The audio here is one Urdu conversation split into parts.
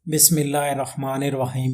بسم اللہ الرحمن الرحیم۔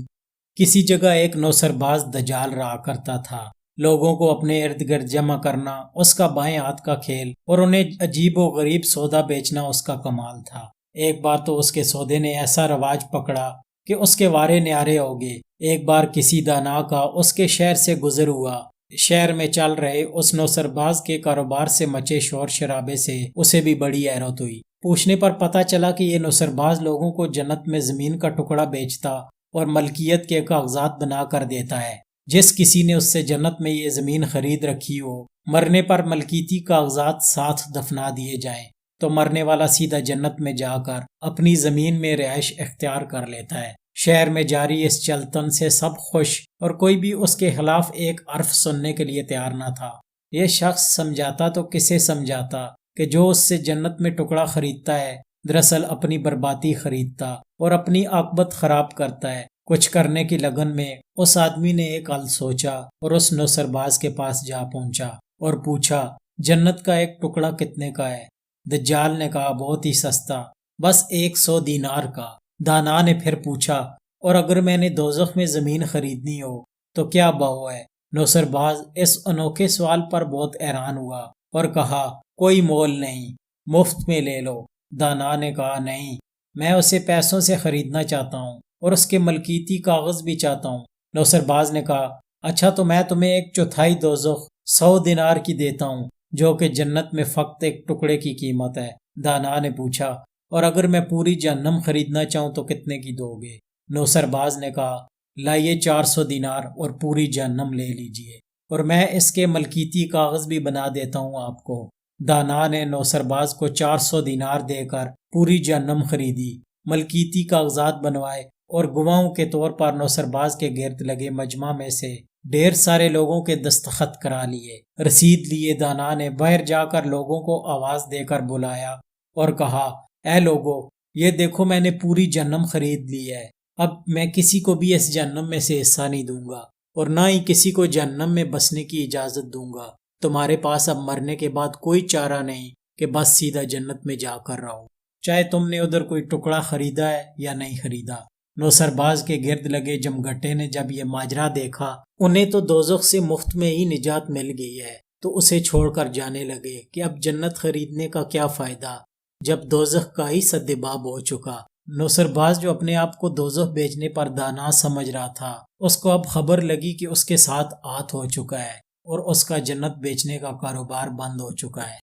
کسی جگہ ایک نوسرباز دجال رہا کرتا تھا۔ لوگوں کو اپنے ارد گرد جمع کرنا اس کا بائیں ہاتھ کا کھیل اور انہیں عجیب و غریب سودا بیچنا اس کا کمال تھا۔ ایک بار تو اس کے سودے نے ایسا رواج پکڑا کہ اس کے وارے نیارے ہو گئے۔ ایک بار کسی دانا کا اس کے شہر سے گزر ہوا۔ شہر میں چل رہے اس نوسرباز کے کاروبار سے مچے شور شرابے سے اسے بھی بڑی حیرت ہوئی۔ پوچھنے پر پتہ چلا کہ یہ نوسرباز لوگوں کو جنت میں زمین کا ٹکڑا بیچتا اور ملکیت کے کاغذات بنا کر دیتا ہے۔ جس کسی نے اس سے جنت میں یہ زمین خرید رکھی ہو، مرنے پر ملکیتی کاغذات ساتھ دفنا دیے جائیں تو مرنے والا سیدھا جنت میں جا کر اپنی زمین میں رہائش اختیار کر لیتا ہے۔ شہر میں جاری اس چلتن سے سب خوش اور کوئی بھی اس کے خلاف ایک حرف سننے کے لیے تیار نہ تھا۔ یہ شخص سمجھاتا تو کسے سمجھاتا کہ جو اس سے جنت میں ٹکڑا خریدتا ہے دراصل اپنی بربادی خریدتا اور اپنی عاقبت خراب کرتا ہے۔ کچھ کرنے کی لگن میں اس آدمی نے ایک حل سوچا اور اس نوسرباز کے پاس جا پہنچا اور پوچھا، جنت کا ایک ٹکڑا کتنے کا ہے؟ دجال نے کہا، بہت ہی سستا، بس 100 دینار کا۔ دانا نے پھر پوچھا، اور اگر میں نے دوزخ میں زمین خریدنی ہو تو کیا بہو ہے؟ نوسرباز اس انوکھے سوال پر بہت حیران ہوا اور کہا، کوئی مول نہیں، مفت میں لے لو۔ دانا نے کہا، نہیں، میں اسے پیسوں سے خریدنا چاہتا ہوں اور اس کے ملکیتی کاغذ بھی چاہتا ہوں۔ نوسرباز نے کہا، اچھا تو میں تمہیں 1/4 دوزخ 100 دینار کی دیتا ہوں، جو کہ جنت میں فقط ایک ٹکڑے کی قیمت ہے۔ دانا نے پوچھا، اور اگر میں پوری جہنم خریدنا چاہوں تو کتنے کی دو گے؟ نوسرباز نے کہا، لائیے 400 دینار اور پوری جہنم لے لیجئے، اور میں اس کے ملکیتی کاغذ بھی بنا دیتا ہوں آپ کو۔ دانا نے نوسرباز کو 400 دینار دے کر پوری جہنم خریدی، ملکیتی کاغذات بنوائے اور گواہوں کے طور پر نوسرباز کے گرد لگے مجمع میں سے ڈھیر سارے لوگوں کے دستخط کرا لیے۔ رسید لیے دانا نے باہر جا کر لوگوں کو آواز دے کر بلایا اور کہا، اے لوگو، یہ دیکھو میں نے پوری جہنم خرید لی ہے۔ اب میں کسی کو بھی اس جہنم میں سے حصہ نہیں دوں گا اور نہ ہی کسی کو جہنم میں بسنے کی اجازت دوں گا۔ تمہارے پاس اب مرنے کے بعد کوئی چارہ نہیں کہ بس سیدھا جنت میں جا کر رہو، چاہے تم نے ادھر کوئی ٹکڑا خریدا ہے یا نہیں خریدا۔ نوسرباز کے گرد لگے جمگھٹے نے جب یہ ماجرا دیکھا، انہیں تو دوزخ سے مفت میں ہی نجات مل گئی ہے، تو اسے چھوڑ کر جانے لگے کہ اب جنت خریدنے کا کیا فائدہ جب دوزخ کا ہی سدباب ہو چکا۔ نوسرباز جو اپنے آپ کو دوزخ بیچنے پر دانا سمجھ رہا تھا، اس کو اب خبر لگی کہ اس کے ساتھ آت ہو چکا ہے اور اس کا جنت بیچنے کا کاروبار بند ہو چکا ہے۔